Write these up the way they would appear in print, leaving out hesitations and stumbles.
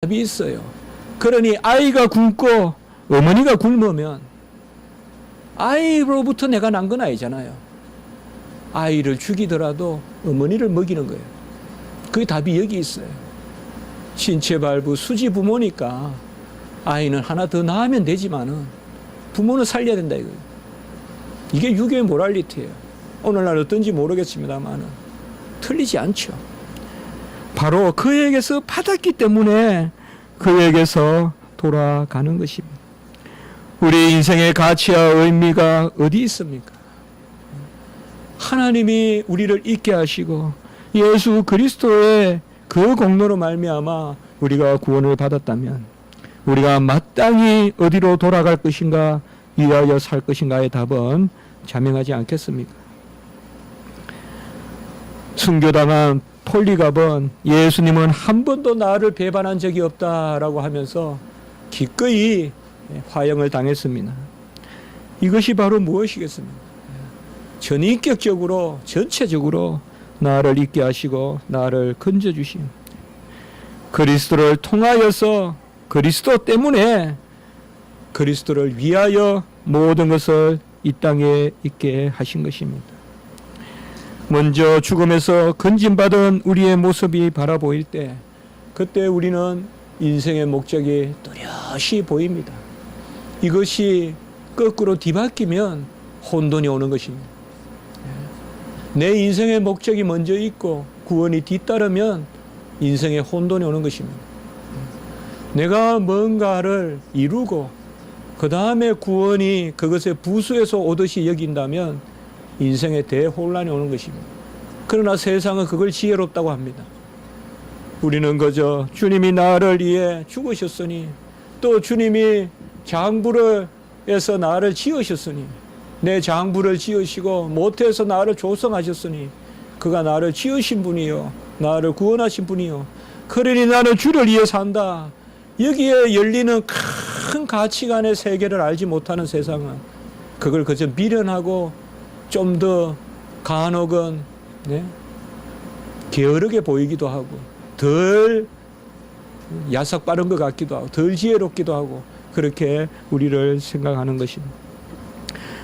답이 있어요. 그러니 아이가 굶고 어머니가 굶으면 아이로부터 내가 난 건 아니잖아요. 아이를 죽이더라도 어머니를 먹이는 거예요. 그게 답이 여기 있어요. 신체발부 수지 부모니까 아이는 하나 더 낳으면 되지만은 부모는 살려야 된다 이거예요. 이게 유교의 모랄리티예요. 오늘날 어떤지 모르겠습니다만은 틀리지 않죠. 바로 그에게서 받았기 때문에 그에게서 돌아가는 것입니다. 우리 인생의 가치와 의미가 어디 있습니까? 하나님이 우리를 있게 하시고 예수 그리스도의 그 공로로 말미암아 우리가 구원을 받았다면 우리가 마땅히 어디로 돌아갈 것인가, 위하여 살 것인가의 답은 자명하지 않겠습니까? 순교당한 폴리갑은 예수님은 한 번도 나를 배반한 적이 없다라고 하면서 기꺼이 화형을 당했습니다. 이것이 바로 무엇이겠습니까? 전인격적으로 전체적으로 나를 있게 하시고 나를 건져주신 그리스도를 통하여서 그리스도 때문에 그리스도를 위하여 모든 것을 이 땅에 있게 하신 것입니다. 먼저 죽음에서 건진받은 우리의 모습이 바라보일 때 그때 우리는 인생의 목적이 뚜렷이 보입니다. 이것이 거꾸로 뒤바뀌면 혼돈이 오는 것입니다. 내 인생의 목적이 먼저 있고 구원이 뒤따르면 인생의 혼돈이 오는 것입니다. 내가 뭔가를 이루고 그 다음에 구원이 그것의 부수에서 오듯이 여긴다면 인생의 대혼란이 오는 것입니다. 그러나 세상은 그걸 지혜롭다고 합니다. 우리는 그저 주님이 나를 위해 죽으셨으니 또 주님이 장부를에서 나를 지으셨으니 내 장부를 지으시고 모태에서 나를 조성하셨으니 그가 나를 지으신 분이요 나를 구원하신 분이요 그러니 나는 주를 위해 산다. 여기에 열리는 큰 가치관의 세계를 알지 못하는 세상은 그걸 그저 미련하고 좀 더 간혹은 게으르게 보이기도 하고 덜 야삭 빠른 것 같기도 하고 덜 지혜롭기도 하고 그렇게 우리를 생각하는 것입니다.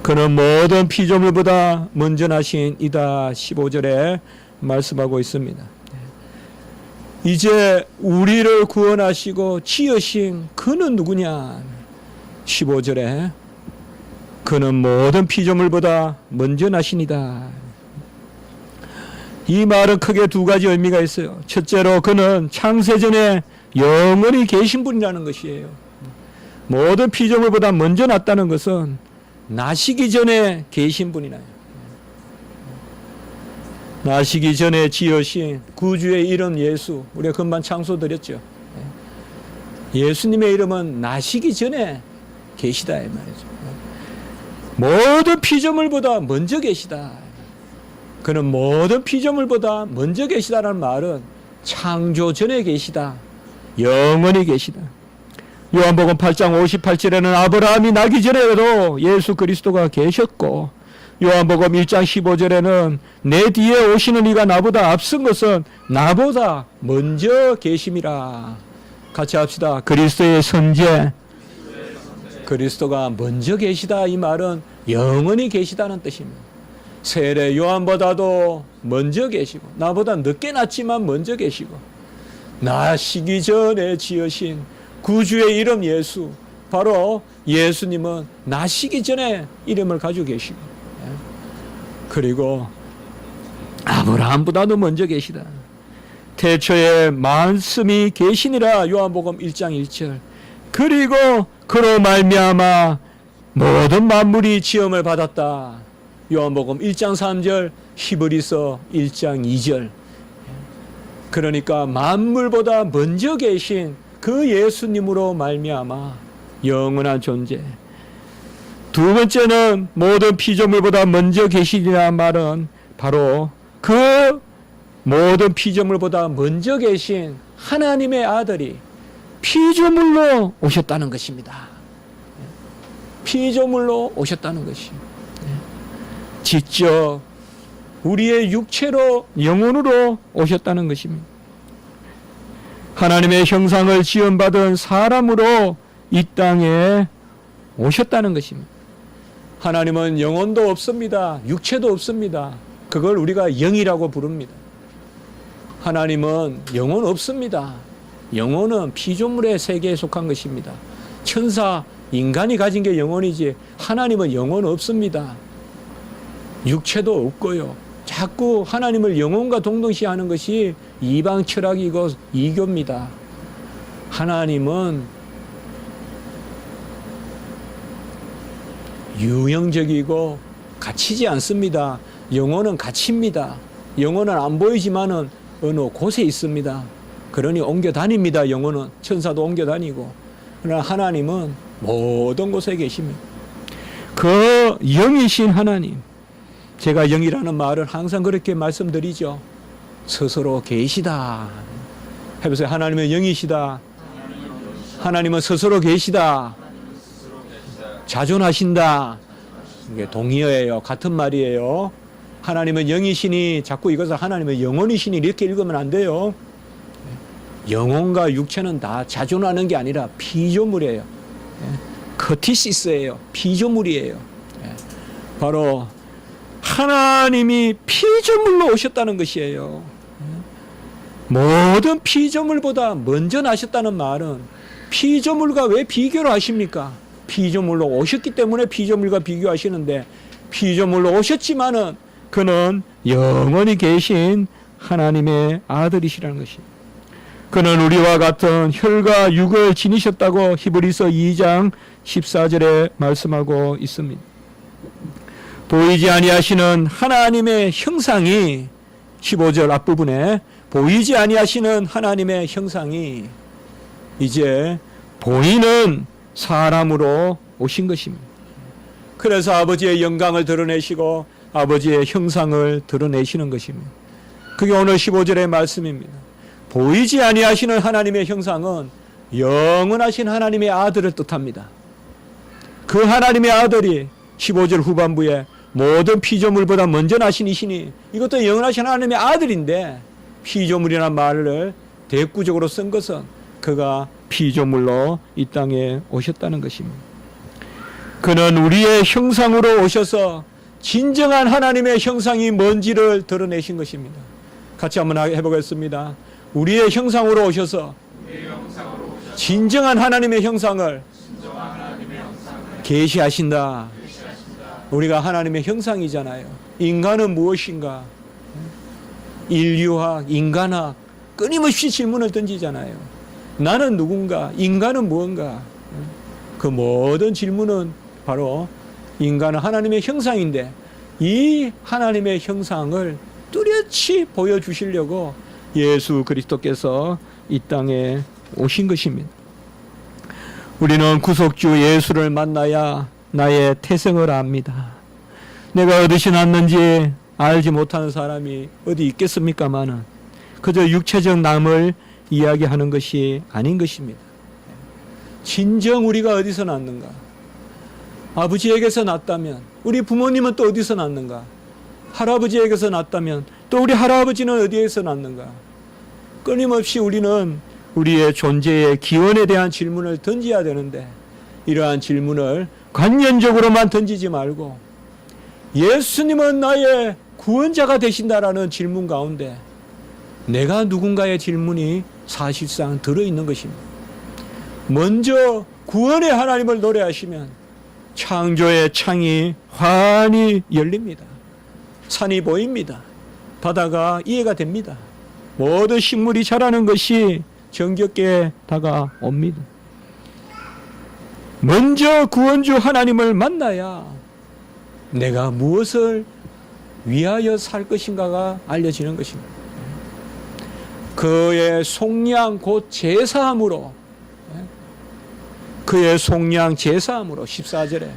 그는 모든 피조물보다 먼저 나신 이다 15절에 말씀하고 있습니다. 이제 우리를 구원하시고 지으신 그는 누구냐? 15절에 그는 모든 피조물보다 먼저 나시니다. 이 말은 크게 두 가지 의미가 있어요. 첫째로 그는 창세전에 영원히 계신 분이라는 것이에요. 모든 피조물보다 먼저 났다는 것은 나시기 전에 계신 분이나요. 나시기 전에 지으신 구주의 이름 예수, 우리가 금방 창소드렸죠. 예수님의 이름은 나시기 전에 계시다 이 말이죠. 모든 피조물보다 먼저 계시다. 그는 모든 피조물보다 먼저 계시다라는 말은 창조 전에 계시다. 영원히 계시다. 요한복음 8장 58절에는 아브라함이 나기 전에도 예수 그리스도가 계셨고 요한복음 1장 15절에는 내 뒤에 오시는 이가 나보다 앞선 것은 나보다 먼저 계심이라. 같이 합시다. 그리스도의 선제. 그리스도가 먼저 계시다 이 말은 영원히 계시다는 뜻입니다. 세례 요한보다도 먼저 계시고 나보다 늦게 났지만 먼저 계시고 나시기 전에 지으신 구주의 이름 예수, 바로 예수님은 나시기 전에 이름을 가지고 계시고 그리고 아브라함보다도 먼저 계시다. 태초에 말씀이 계시니라. 요한복음 1장 1절. 그리고 그로 말미암아 모든 만물이 지음을 받았다. 요한복음 1장 3절, 히브리서 1장 2절. 그러니까 만물보다 먼저 계신 그 예수님으로 말미암아 영원한 존재. 두 번째는 모든 피조물보다 먼저 계시리라는 말은 바로 그 모든 피조물보다 먼저 계신 하나님의 아들이 피조물로 오셨다는 것입니다. 피조물로 오셨다는 것이 직접 우리의 육체로 영혼으로 오셨다는 것입니다. 하나님의 형상을 지음받은 사람으로 이 땅에 오셨다는 것입니다. 하나님은 영혼도 없습니다. 육체도 없습니다. 그걸 우리가 영이라고 부릅니다. 하나님은 영혼 없습니다. 영혼은 피조물의 세계에 속한 것입니다. 천사, 인간이 가진 게 영혼이지 하나님은 영혼 없습니다. 육체도 없고요. 자꾸 하나님을 영혼과 동등시하는 것이 이방 철학이고 이교입니다. 하나님은 유형적이고 갇히지 않습니다. 영혼은 갇힙니다. 영혼은 안 보이지만은 어느 곳에 있습니다. 그러니 옮겨 다닙니다. 영혼은 천사도 옮겨 다니고. 그러나 하나님은 모든 곳에 계십니다. 그 영이신 하나님, 제가 영이라는 말을 항상 그렇게 말씀드리죠. 스스로 계시다. 해보세요. 하나님은 영이시다. 하나님은 스스로 계시다. 자존하신다. 이게 동의어예요. 같은 말이에요. 하나님은 영이시니 자꾸 이것을 하나님은 영혼이시니 이렇게 읽으면 안 돼요. 영혼과 육체는 다 자존하는 게 아니라 피조물이에요. 커티시스예요. 피조물이에요. 바로 하나님이 피조물로 오셨다는 것이에요. 모든 피조물보다 먼저 나셨다는 말은 피조물과 왜 비교를 하십니까? 피조물로 오셨기 때문에 피조물과 비교하시는데 피조물로 오셨지만은 그는 영원히 계신 하나님의 아들이시라는 것입니다. 그는 우리와 같은 혈과 육을 지니셨다고 히브리서 2장 14절에 말씀하고 있습니다. 보이지 아니하시는 하나님의 형상이 15절 앞부분에 보이지 아니하시는 하나님의 형상이 이제 보이는 사람으로 오신 것입니다. 그래서 아버지의 영광을 드러내시고 아버지의 형상을 드러내시는 것입니다. 그게 오늘 15절의 말씀입니다. 보이지 아니하시는 하나님의 형상은 영원하신 하나님의 아들을 뜻합니다. 그 하나님의 아들이 15절 후반부에 모든 피조물보다 먼저 나신 이시니 이것도 영원하신 하나님의 아들인데 피조물이라는 말을 대꾸적으로 쓴 것은 그가 피조물로 이 땅에 오셨다는 것입니다. 그는 우리의 형상으로 오셔서 진정한 하나님의 형상이 뭔지를 드러내신 것입니다. 같이 한번 해보겠습니다. 우리의 형상으로 오셔서 진정한 하나님의 형상을 계시하신다. 우리가 하나님의 형상이잖아요. 인간은 무엇인가? 인류학, 인간학 끊임없이 질문을 던지잖아요. 나는 누군가? 인간은 무언가? 그 모든 질문은 바로 인간은 하나님의 형상인데 이 하나님의 형상을 뚜렷이 보여주시려고 예수 그리스도께서 이 땅에 오신 것입니다. 우리는 구속주 예수를 만나야 나의 태생을 압니다. 내가 어디서 났는지 알지 못하는 사람이 어디 있겠습니까마는 그저 육체적 남을 이야기하는 것이 아닌 것입니다. 진정 우리가 어디서 났는가? 아버지에게서 났다면 우리 부모님은 또 어디서 났는가? 할아버지에게서 났다면 또 우리 할아버지는 어디에서 났는가? 끊임없이 우리는 우리의 존재의 기원에 대한 질문을 던져야 되는데 이러한 질문을 관념적으로만 던지지 말고 예수님은 나의 구원자가 되신다라는 질문 가운데 내가 누군가의 질문이 사실상 들어있는 것입니다. 먼저 구원의 하나님을 노래하시면 창조의 창이 환히 열립니다. 산이 보입니다. 바다가 이해가 됩니다. 모든 식물이 자라는 것이 정겹게 다가옵니다. 먼저 구원주 하나님을 만나야 내가 무엇을 위하여 살 것인가가 알려지는 것입니다. 그의 속량 곧 제사함으로 그의 속량 제사함으로 14절에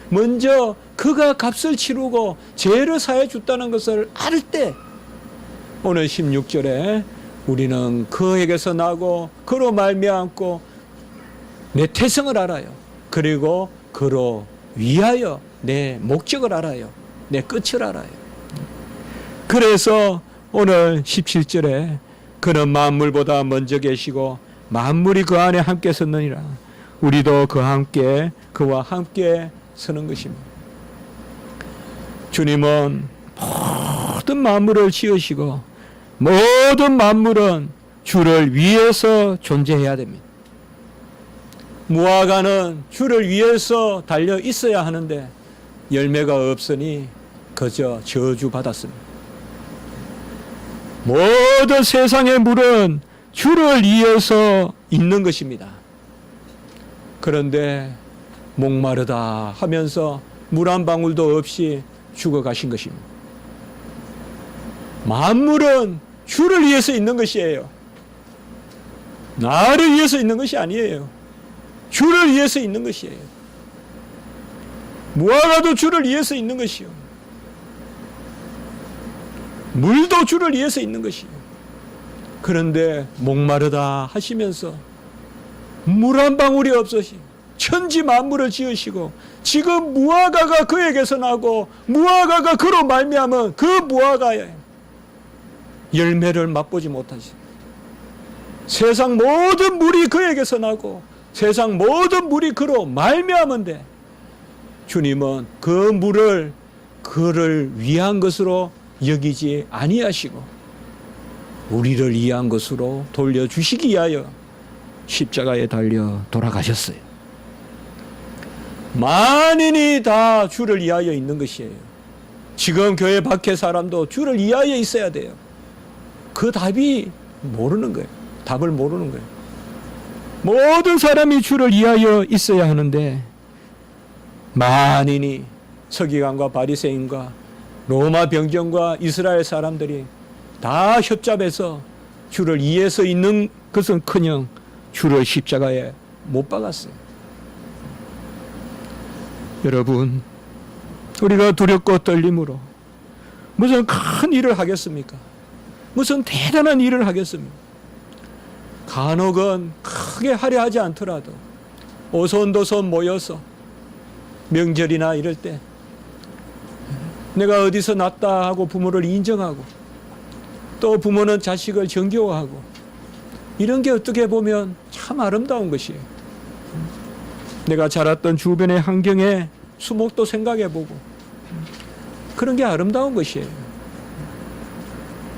먼저 그가 값을 치르고 죄를 사해 줬다는 것을 알 때 오늘 16절에 우리는 그에게서 나고 그로 말미암고 내 태생을 알아요. 그리고 그로 위하여 내 목적을 알아요. 내 끝을 알아요. 그래서 오늘 17절에 그는 만물보다 먼저 계시고 만물이 그 안에 함께 섰느니라. 우리도 그와 함께 서는 것입니다. 주님은 모든 만물을 지으시고 모든 만물은 주를 위해서 존재해야 됩니다. 무화과는 주를 위해서 달려 있어야 하는데 열매가 없으니 그저 저주받았습니다. 모든 세상의 물은 주를 위해서 있는 것입니다. 그런데 목마르다 하면서 물 한 방울도 없이 죽어가신 것입니다. 만물은 주를 위해서 있는 것이에요. 나를 위해서 있는 것이 아니에요. 주를 위해서 있는 것이에요. 무화과도 주를 위해서 있는 것이요. 물도 주를 위해서 있는 것이요. 그런데 목마르다 하시면서 물 한 방울이 없으시 천지 만물을 지으시고 지금 무화과가 그에게서 나고 무화과가 그로 말미암은 그 무화과의 열매를 맛보지 못하시. 세상 모든 물이 그에게서 나고 세상 모든 물이 그로 말미암은데 주님은 그 물을 그를 위한 것으로 여기지 아니하시고 우리를 위한 것으로 돌려주시기 위하여 십자가에 달려 돌아가셨어요. 만인이 다 주를 위하여 있는 것이에요. 지금 교회 밖의 사람도 주를 위하여 있어야 돼요. 그 답이 모르는 거예요. 답을 모르는 거예요. 모든 사람이 주를 위하여 있어야 하는데 만인이 서기관과 바리새인과 로마 병정과 이스라엘 사람들이 다 협잡해서 주를 위해서 있는 것은커녕 주를 십자가에 못 박았어요. 여러분, 우리가 두렵고 떨림으로 무슨 큰 일을 하겠습니까? 무슨 대단한 일을 하겠습니까? 간혹은 크게 하려 하지 않더라도 오손도손 모여서 명절이나 이럴 때 내가 어디서 났다 하고 부모를 인정하고 또 부모는 자식을 정겨워하고 이런 게 어떻게 보면 참 아름다운 것이에요. 내가 자랐던 주변의 환경에 수목도 생각해보고 그런 게 아름다운 것이에요.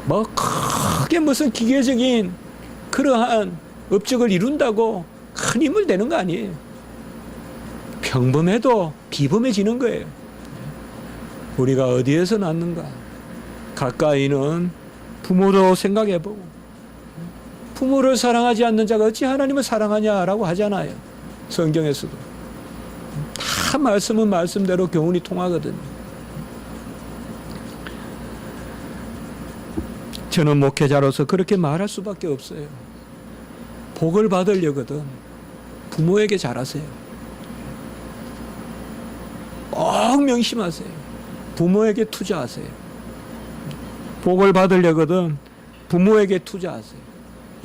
뭐 크게 무슨 기계적인 그러한 업적을 이룬다고 큰 힘을 내는 거 아니에요. 평범해도 비범해지는 거예요. 우리가 어디에서 났는가? 가까이는 부모도 생각해보고 부모를 사랑하지 않는 자가 어찌 하나님을 사랑하냐라고 하잖아요. 성경에서도. 다 말씀은 말씀대로 교훈이 통하거든요. 저는 목회자로서 그렇게 말할 수밖에 없어요. 복을 받으려거든 부모에게 잘하세요. 꼭 명심하세요. 부모에게 투자하세요. 복을 받으려거든 부모에게 투자하세요.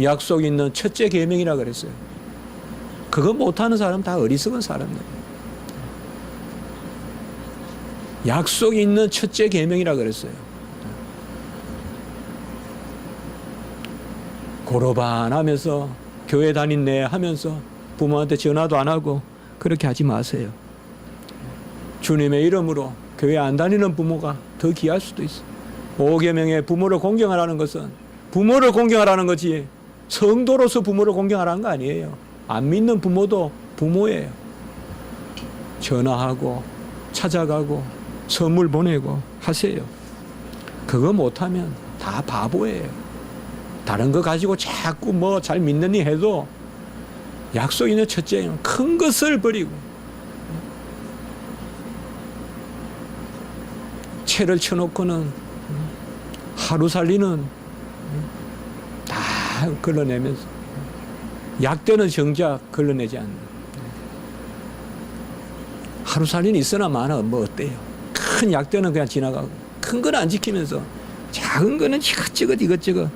약속 있는 첫째 계명이라 그랬어요. 그거 못하는 사람 다 어리석은 사람들. 약속 있는 첫째 계명이라 그랬어요. 고로반하면서 교회 다닌네 하면서 부모한테 전화도 안 하고 그렇게 하지 마세요. 주님의 이름으로 교회 안 다니는 부모가 더 귀할 수도 있어요. 5계명의 부모를 공경하라는 것은 부모를 공경하라는 거지 성도로서 부모를 공경하라는 거 아니에요. 안 믿는 부모도 부모예요. 전화하고 찾아가고 선물 보내고 하세요. 그거 못하면 다 바보예요. 다른 거 가지고 자꾸 뭐 잘 믿느니 해도 약속 있는 첫째는 큰 것을 버리고 채를 쳐놓고는 하루 살리는 다 걸러내면서 약대는 정작 걸러내지 않는 하루 살리는 있으나 마나 뭐 어때요? 큰 약대는 그냥 지나가고 큰 건 안 지키면서 작은 거는 이것저것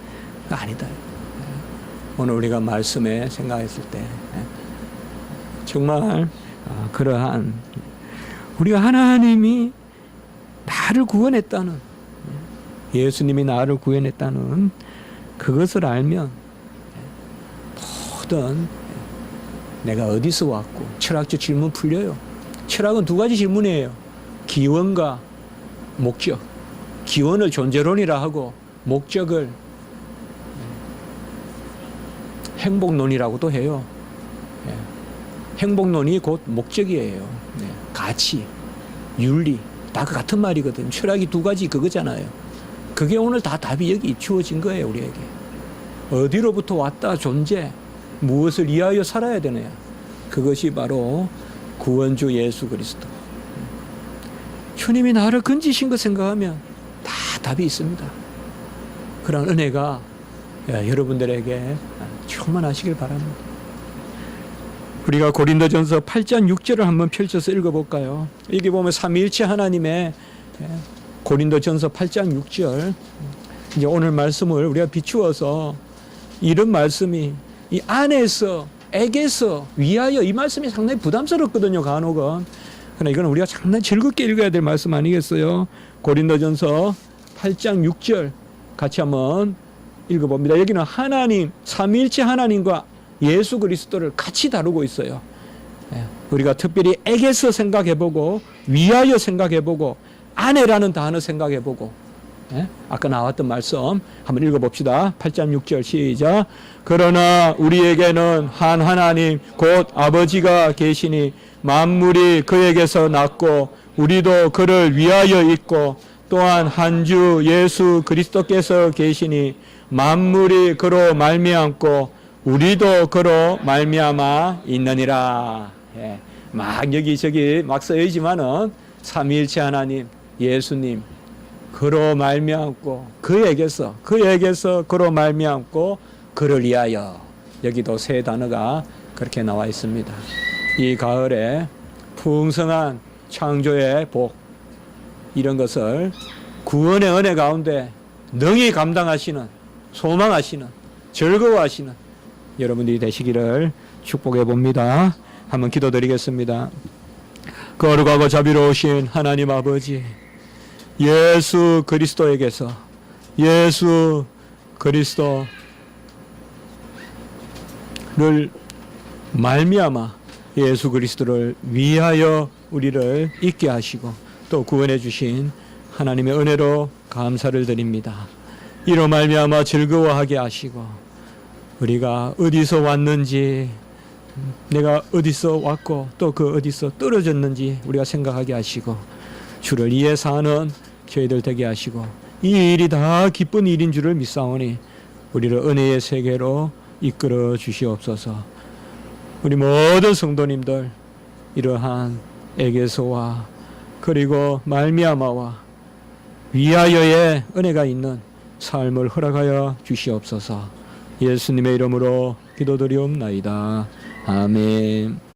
아니다. 오늘 우리가 말씀에 생각했을 때 정말 그러한 우리가 하나님이 나를 구원했다는 예수님이 나를 구원했다는 그것을 알면 모든 내가 어디서 왔고 철학적 질문 풀려요. 철학은 두 가지 질문이에요. 기원과 목적. 기원을 존재론이라 하고 목적을 행복론이라고도 해요. 행복론이 곧 목적이에요. 가치, 윤리 다 그 같은 말이거든요. 철학이 두 가지 그거잖아요. 그게 오늘 다 답이 여기 주어진 거예요. 우리에게. 어디로부터 왔다 존재, 무엇을 위하여 살아야 되느냐. 그것이 바로 구원주 예수 그리스도. 주님이 나를 건지신 거 생각하면 다 답이 있습니다. 그런 은혜가 여러분들에게 충만하시길 바랍니다. 우리가 고린도전서 8장 6절을 한번 펼쳐서 읽어볼까요? 여기 보면 삼위일체 하나님의 고린도전서 8장 6절, 이제 오늘 말씀을 우리가 비추어서 이런 말씀이 이 안에서 에게서 위하여, 이 말씀이 상당히 부담스럽거든요. 간혹은. 그러나 이건 우리가 상당히 즐겁게 읽어야 될 말씀 아니겠어요? 고린도전서 8장 6절 같이 한번 읽어봅니다. 여기는 하나님, 삼위일체 하나님과 예수 그리스도를 같이 다루고 있어요. 우리가 특별히 에게서 생각해보고 위하여 생각해보고 안에라는 단어 생각해보고, 아까 나왔던 말씀 한번 읽어봅시다. 8장 6절 시작. 그러나 우리에게는 한 하나님 곧 아버지가 계시니 만물이 그에게서 났고 우리도 그를 위하여 있고 또한 한 주 예수 그리스도께서 계시니 만물이 그로 말미암고 우리도 그로 말미암아 있느니라. 막 여기저기 막 쓰여지만은 삼위일체 하나님, 예수님, 그로 말미암고 그에게서 그로 말미암고 그를 위하여. 여기도 세 단어가 그렇게 나와 있습니다. 이 가을에 풍성한 창조의 복, 이런 것을 구원의 은혜 가운데 능히 감당하시는, 소망하시는, 즐거워하시는 여러분들이 되시기를 축복해 봅니다. 한번 기도드리겠습니다. 거룩하고 자비로우신 하나님 아버지, 예수 그리스도에게서, 예수 그리스도를 말미암아 예수 그리스도를 위하여 우리를 있게 하시고 또 구원해 주신 하나님의 은혜로 감사를 드립니다. 이로 말미암아 즐거워하게 하시고 우리가 어디서 왔는지, 내가 어디서 왔고 또 그 어디서 떨어졌는지 우리가 생각하게 하시고 주를 위해 사는 저희들 되게 하시고 이 일이 다 기쁜 일인 줄을 믿사오니 우리를 은혜의 세계로 이끌어 주시옵소서. 우리 모든 성도님들 이러한 에게서와 그리고 말미암아와 위하여의 은혜가 있는 삶을 허락하여 주시옵소서. 예수님의 이름으로 기도드리옵나이다. 아멘.